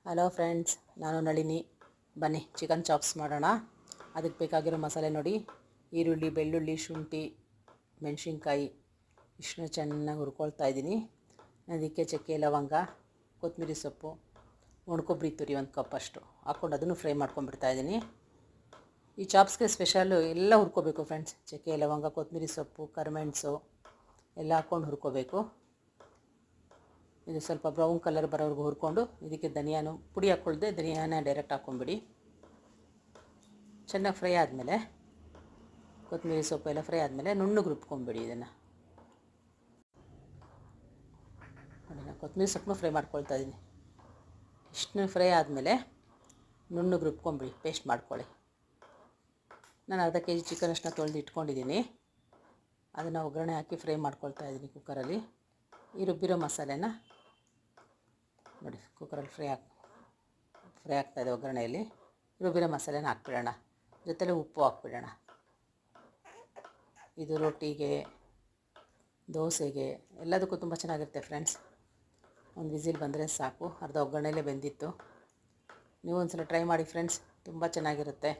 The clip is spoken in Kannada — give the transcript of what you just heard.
ಹಲೋ ಫ್ರೆಂಡ್ಸ್, ನಾನು ನಳಿನಿ. ಬನ್ನಿ ಚಿಕನ್ ಚಾಪ್ಸ್ ಮಾಡೋಣ. ಅದಕ್ಕೆ ಬೇಕಾಗಿರೋ ಮಸಾಲೆ ನೋಡಿ. ಈರುಳ್ಳಿ, ಬೆಳ್ಳುಳ್ಳಿ, ಶುಂಠಿ, ಮೆಣಸಿನ್ಕಾಯಿ ಇಷ್ಟನ್ನು ಚೆನ್ನಾಗಿ ಹುರ್ಕೊಳ್ತಾ ಇದ್ದೀನಿ. ಅದಕ್ಕೆ ಚಕ್ಕೆ, ಲವಂಗ, ಕೊತ್ತಂಬರಿ ಸೊಪ್ಪು, ಒಣಕೊಬ್ಬರಿ ತುರಿ 1 ಕಪ್ ಅಷ್ಟು ಹಾಕ್ಕೊಂಡು ಅದನ್ನು ಫ್ರೈ ಮಾಡ್ಕೊಂಡ್ಬಿಡ್ತಾ ಇದ್ದೀನಿ. ಈ ಚಾಪ್ಸ್ಗೆ ಸ್ಪೆಷಲ್ಲು ಎಲ್ಲ ಹುರ್ಕೋಬೇಕು ಫ್ರೆಂಡ್ಸ್. ಚಕ್ಕೆ, ಲವಂಗ, ಕೊತ್ತಂಬರಿ ಸೊಪ್ಪು, ಕರಿಮೆಣಸು ಎಲ್ಲ ಹಾಕ್ಕೊಂಡು ಹುರ್ಕೋಬೇಕು. ಇದು ಸ್ವಲ್ಪ ಬ್ರೌನ್ ಕಲರ್ ಬರೋವರೆಗೂ ಹುರ್ಕೊಂಡು ಇದಕ್ಕೆ ಧನಿಯಾನು ಪುಡಿ ಹಾಕ್ಕೊಳ್ದೆ ಧನಿಯಾನ ಡೈರೆಕ್ಟ್ ಹಾಕ್ಕೊಂಬಿಡಿ. ಚೆನ್ನಾಗಿ ಫ್ರೈ ಆದಮೇಲೆ ಕೊತ್ತಂಬರಿ ಸೊಪ್ಪು ಎಲ್ಲ ಫ್ರೈ ಆದಮೇಲೆ ನುಣ್ಣಗೆ ರುಬ್ಕೊಂಬಿಡಿ. ಇದನ್ನು ನೋಡಿ, ನಾನು ಕೊತ್ತಂಬರಿ ಸೊಪ್ಪನ್ನು ಫ್ರೈ ಮಾಡ್ಕೊಳ್ತಾ ಇದ್ದೀನಿ. ಇಷ್ಟನ್ನು ಫ್ರೈ ಆದಮೇಲೆ ನುಣ್ಣಗೆ ರುಬ್ಕೊಂಬಿಡಿ, ಪೇಸ್ಟ್ ಮಾಡ್ಕೊಳ್ಳಿ. ನಾನು ಅರ್ಧ kg ಚಿಕನ್ ಅಷ್ಟನ್ನ ತೊಳೆದು ಇಟ್ಕೊಂಡಿದ್ದೀನಿ. ಅದನ್ನು ಒಗ್ಗರಣೆ ಹಾಕಿ ಫ್ರೈ ಮಾಡ್ಕೊಳ್ತಾ ಇದ್ದೀನಿ ಕುಕ್ಕರಲ್ಲಿ. ಈ ರುಬ್ಬಿರೋ ಮಸಾಲೆನ ನೋಡಿ ಕುಕ್ಕರಲ್ಲಿ ಫ್ರೈ ಆಗ್ತಾಯಿದೆ. ಒಗ್ಗರಣೆಯಲ್ಲಿ ರುಬ್ಬಿರೋ ಮಸಾಲೆನ ಹಾಕ್ಬಿಡೋಣ. ಜೊತೆಲೆ ಉಪ್ಪು ಹಾಕ್ಬಿಡೋಣ. ಇದು ರೊಟ್ಟಿಗೆ, ದೋಸೆಗೆ ಎಲ್ಲದಕ್ಕೂ ತುಂಬ ಚೆನ್ನಾಗಿರುತ್ತೆ ಫ್ರೆಂಡ್ಸ್. ಒಂದು ವಿಸಿಲ್ ಬಂದರೆ ಸಾಕು. ಅರ್ಧ ಒಗ್ಗರಣೆಯಲ್ಲೇ ಬೆಂದಿತ್ತು. ನೀವು ಒಂದು ಸಲ ಟ್ರೈ ಮಾಡಿ ಫ್ರೆಂಡ್ಸ್, ತುಂಬ ಚೆನ್ನಾಗಿರುತ್ತೆ.